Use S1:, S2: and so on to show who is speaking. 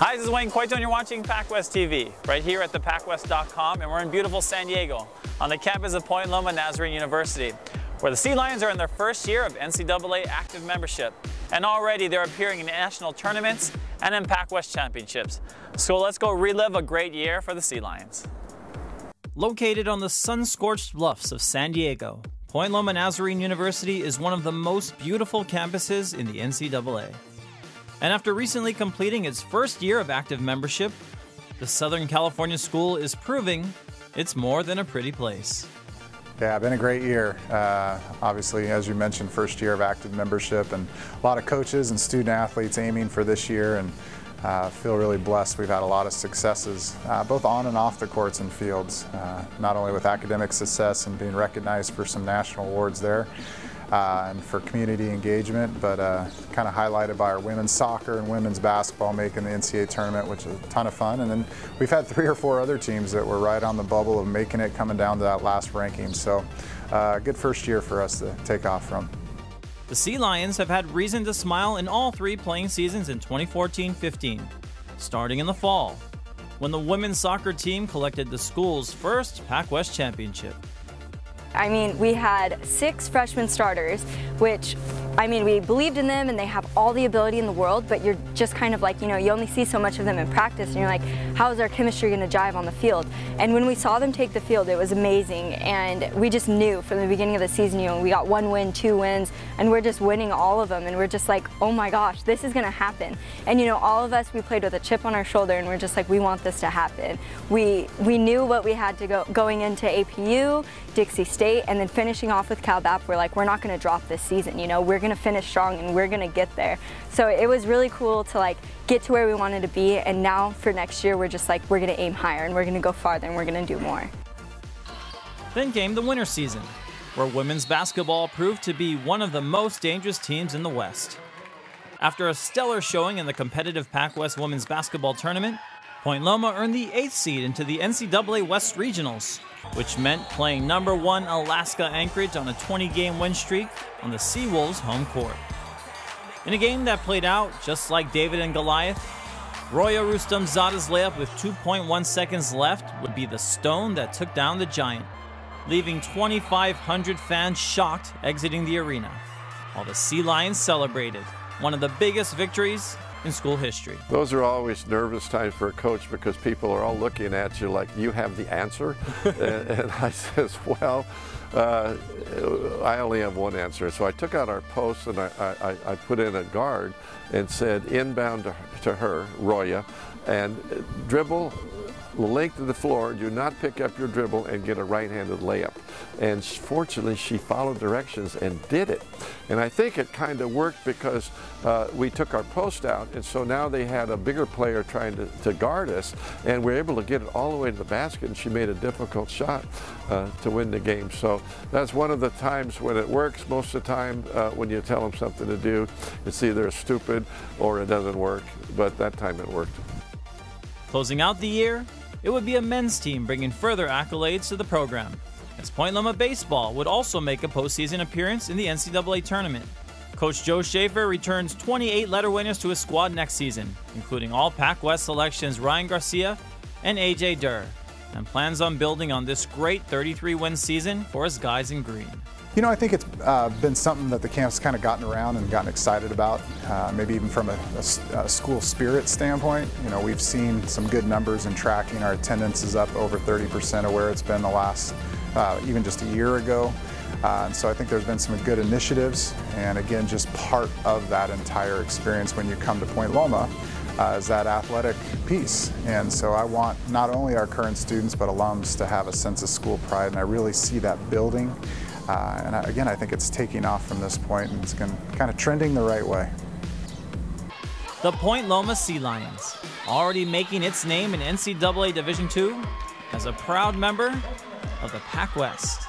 S1: Hi, this is Wayne Coito, and you're watching PacWest TV, right here at the PacWest.com, and we're in beautiful San Diego, on the campus of Point Loma Nazarene University, where the Sea Lions are in their first year of NCAA active membership, and already they're appearing in national tournaments and in PacWest Championships. So let's go relive a great year for the Sea Lions.
S2: Located on the sun-scorched bluffs of San Diego, Point Loma Nazarene University is one of the most beautiful campuses in the NCAA. And after recently completing its first year of active membership, the Southern California school is proving it's more than a pretty place.
S3: Yeah, been a great year. Obviously, as you mentioned, first year of active membership, and a lot of coaches and student athletes aiming for this year, and feel really blessed. We've had a lot of successes, both on and off the courts and fields, not only with academic success and being recognized for some national awards there, and for community engagement, but kind of highlighted by our women's soccer and women's basketball making the NCAA tournament, which is a ton of fun. And then we've had 3 or 4 other teams that were right on the bubble of making it, coming down to that last ranking. So good first year for us to take off from.
S2: The Sea Lions have had reason to smile in all 3 playing seasons in 2014-15, starting in the fall, when the women's soccer team collected the school's first PacWest Championship.
S4: I mean, we had 6 freshman starters, which, I mean, we believed in them and they have all the ability in the world, but you're just kind of like, you know, you only see so much of them in practice and you're like, how is our chemistry going to jive on the field? And when we saw them take the field, it was amazing, and we just knew from the beginning of the season, you know, we got 1 win, 2 wins, and we're just winning all of them, and we're just like, oh my gosh, this is going to happen. And you know, all of us, we played with a chip on our shoulder, and we're just like, we want this to happen. We knew what we had to going into APU, Dixie State, and then finishing off with Cal Bap. We're like, we're not going to drop this season, you know, we're going to finish strong and we're going to get there. So it was really cool to like get to where we wanted to be, and now for next year we're just like, we're going to aim higher and we're going to go farther and we're going to do more.
S2: Then came the winter season, where women's basketball proved to be one of the most dangerous teams in the West. After a stellar showing in the competitive PacWest Women's Basketball Tournament, Point Loma earned the 8th seed into the NCAA West Regionals, which meant playing #1 Alaska Anchorage on a 20-game win streak on the Seawolves' home court. In a game that played out just like David and Goliath, Roya Rustamzadeh's layup with 2.1 seconds left would be the stone that took down the Giant, leaving 2,500 fans shocked exiting the arena, while the Sea Lions celebrated one of the biggest victories in school history.
S5: Those are always nervous times for a coach, because people are all looking at you like you have the answer. and I says, well, I only have one answer. So I took out our post and I put in a guard and said inbound to her, Roya, and dribble the length of the floor, do not pick up your dribble and get a right-handed layup. And fortunately, she followed directions and did it. And I think it kind of worked, because we took our post out, and so now they had a bigger player trying to guard us, and we were able to get it all the way to the basket, and she made a difficult shot to win the game. So that's one of the times when it works. Most of the time when you tell them something to do, it's either stupid or it doesn't work, but that time it worked.
S2: Closing out the year, it would be a men's team bringing further accolades to the program, as Point Loma baseball would also make a postseason appearance in the NCAA tournament. Coach Joe Schaefer returns 28 letter winners to his squad next season, including all PacWest selections Ryan Garcia and AJ Durr, and plans on building on this great 33-win season for his guys in green.
S3: You know, I think it's been something that the camp's kind of gotten around and gotten excited about, maybe even from a school spirit standpoint. You know, we've seen some good numbers in tracking. Our attendance is up over 30% of where it's been the last, even just a year ago. And so I think there's been some good initiatives, and again, just part of that entire experience when you come to Point Loma is that athletic piece. And so I want not only our current students but alums to have a sense of school pride, and I really see that building. And again, I think it's taking off from this point, and it's kind of trending the right way.
S2: The Point Loma Sea Lions, already making its name in NCAA Division II as a proud member of the PacWest.